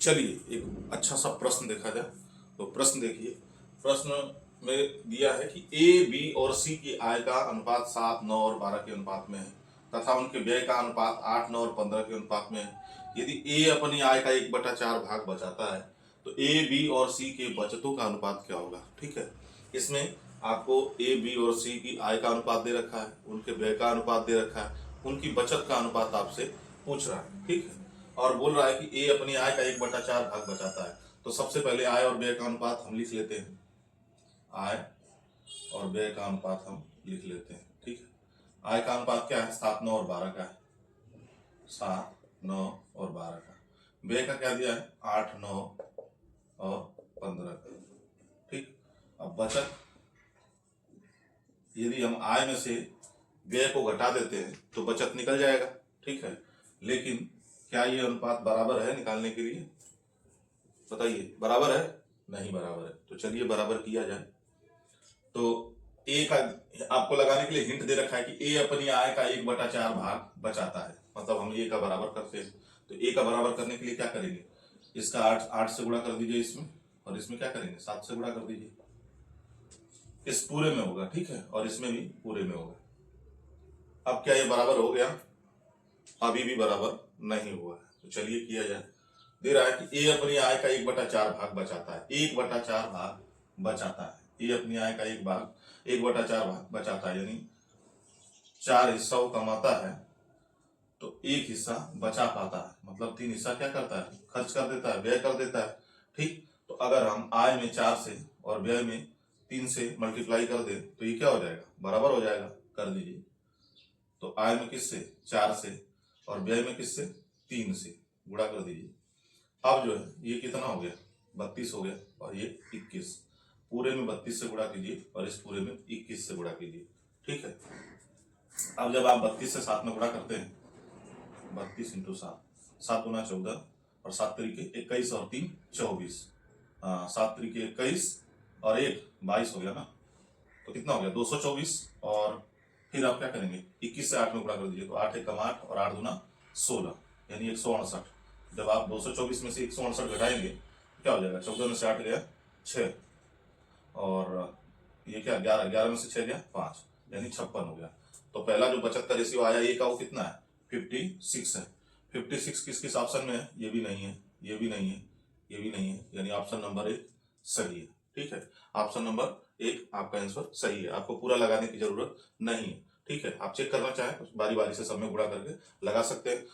चलिए एक अच्छा सा प्रश्न देखा जाए। तो प्रश्न देखिए, प्रश्न में दिया है कि ए, बी और सी की आय का अनुपात 7, 9 और 12 के अनुपात में है तथा उनके व्यय का अनुपात 8, 9 और 15 के अनुपात में है। यदि ए अपनी आय का 1/4 भाग बचाता है तो ए, बी और सी के बचतों का अनुपात क्या होगा। ठीक है, इसमें आपको ए, बी और सी की आय का अनुपात दे रखा है, उनके व्यय का अनुपात दे रखा है, उनकी बचत का अनुपात आपसे पूछ रहा है। ठीक है, और बोल रहा है कि ए अपनी आय का 1/4 भाग बचाता है। तो सबसे पहले आय और व्यय का अनुपात हम लिख लेते हैं, आय और व्यय का अनुपात हम लिख लेते हैं। ठीक है, आय का अनुपात क्या है, 7, 9 और 12 का है, 7, 9 और 12 का। व्यय का क्या दिया है, 8, 9 और 15 का। ठीक, अब बचत, यदि हम आय में से व्यय को घटा देते हैं तो बचत निकल जाएगा। ठीक है, लेकिन क्या ये अनुपात बराबर है निकालने के लिए, बताइए बराबर है, नहीं बराबर है। तो चलिए बराबर किया जाए। तो ए का आपको लगाने के लिए हिंट दे रखा है कि ए अपनी आय का 1/4 भाग बचाता है, मतलब हम ए का बराबर करते हैं। तो ए का बराबर करने के लिए क्या करेंगे, इसका 8 से गुणा कर दीजिए इसमें, और इसमें क्या करेंगे, 7 से गुणा कर दीजिए। इस पूरे में होगा, ठीक है, और इसमें भी पूरे में होगा। अब क्या ये बराबर हो गया, अभी भी बराबर नहीं हुआ है। तो चलिए किया जाए। दे रहा है कि ए अपनी आय का 1/4 भाग बचाता है, 1/4 भाग बचाता है। ए अपनी आय का 1/4 भाग बचाता है, यानी 4 हिस्सा कमाता है तो 1 हिस्सा बचा पाता है, मतलब 3 हिस्सा क्या करता है, खर्च कर देता है, व्यय कर देता है। ठीक, तो अगर हम आय में 4 से और व्यय में 3 से मल्टीप्लाई कर दें तो ये क्या हो जाएगा, बराबर हो जाएगा। कर दीजिए। तो आय में किससे, 4 से, और व्यय में किससे, 3 से गुणा कर दीजिए। अब जो है ये कितना हो गया, 32 हो गया, और ये 21। पूरे में 32 से गुणा कीजिए और इस पूरे में 21 से गुणा कीजिए। ठीक है, अब जब आप 32 से 7 में गुणा करते हैं, 32 इंटू 7, 7 गुना 14, और 7 तरीके 21 और 3 24, 7 तरीके 21 और 1 22 हो गया ना। तो कितना हो गया, 224। और फिर आप क्या करेंगे, 21 से 8 में गुणा कर दीजिए, तो 8 एकम 8 और 8 दूना 16, यानी 168। जब आप 224 में से 168 घटाएंगे तो क्या हो जाएगा, 14 में से 8 गया 6, और ये क्या 11, 11 में से 6 गया 5, यानी 56 हो गया। तो पहला जो बचत का रेशियो आया ए का वो कितना है, 56 है। 56 किस किस ऑप्शन में है, ये भी नहीं है, ये भी नहीं है, ये भी नहीं है, यानी ऑप्शन नंबर 1 सही है। ठीक है, ऑप्शन नंबर 1 आपका आंसर सही है, आपको पूरा लगाने की जरूरत नहीं है। ठीक है, आप चेक करना चाहें तो बारी बारी से सब में गुणा करके लगा सकते हैं।